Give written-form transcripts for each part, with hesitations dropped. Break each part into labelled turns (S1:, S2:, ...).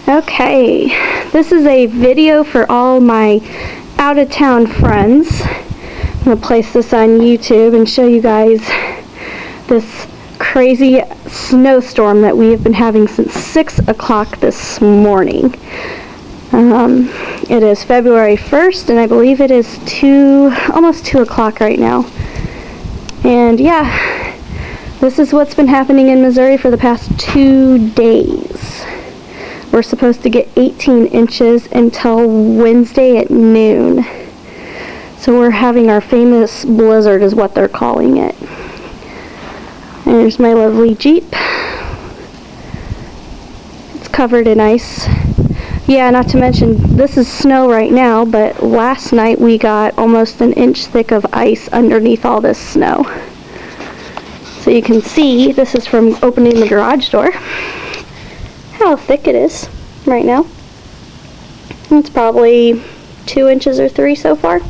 S1: Okay, this is a video for all my out-of-town friends. I'm going to place this on YouTube and show you guys this crazy snowstorm that we have been having since 6 o'clock this morning. It is February 1st, and I believe it is almost 2 o'clock right now. And yeah, this is what's been happening in Missouri for the past 2 days. We're supposed to get 18 inches until Wednesday at noon. So we're having our famous blizzard is what they're calling it. There's my lovely Jeep. It's covered in ice. Yeah, not to mention, this is snow right now, but last night we got almost an inch thick of ice underneath all this snow. So you can see, this is from opening the garage door, how thick it is right now. It's probably 2 inches or 3 so far.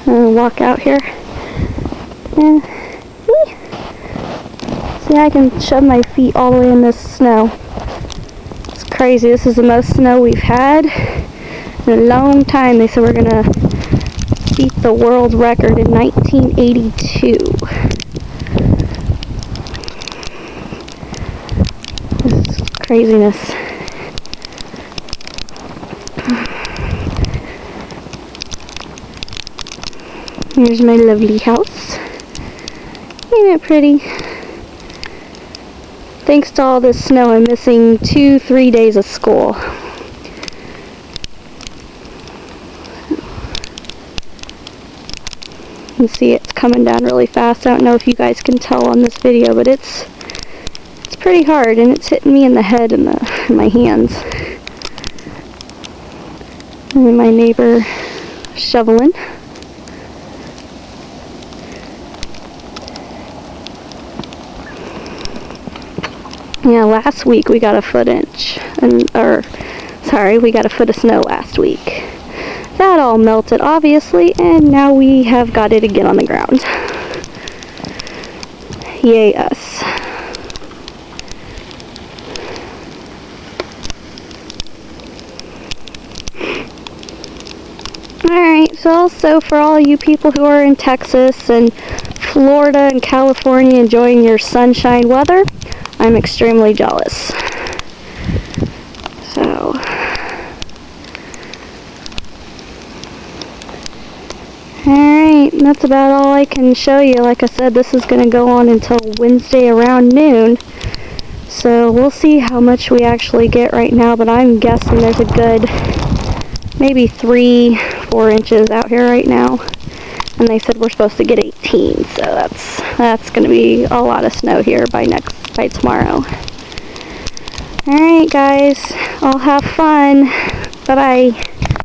S1: I'll walk out here. See, I can shove my feet all the way in this snow. It's crazy. This is the most snow we've had in a long time. They said we're going to beat the world record in 1982. This is craziness. Here's my lovely house. Isn't it pretty? Thanks to all this snow, I'm missing 2-3 days of school. You can see it's coming down really fast. I don't know if you guys can tell on this video, but it's pretty hard, and it's hitting me in the head and in my hands. And my neighbor shoveling. Yeah, last week we got a foot of snow last week. That all melted, obviously, and now we have got it again on the ground. Yay us. Alright, so also for all you people who are in Texas and Florida and California enjoying your sunshine weather, I'm extremely jealous. So, alright, that's about all I can show you. Like I said, this is going to go on until Wednesday around noon. So we'll see how much we actually get right now, but I'm guessing there's a good maybe 3-4 inches out here right now. And they said we're supposed to get 18, so that's going to be a lot of snow here by tomorrow. Alright guys, I'll have fun. Bye-bye.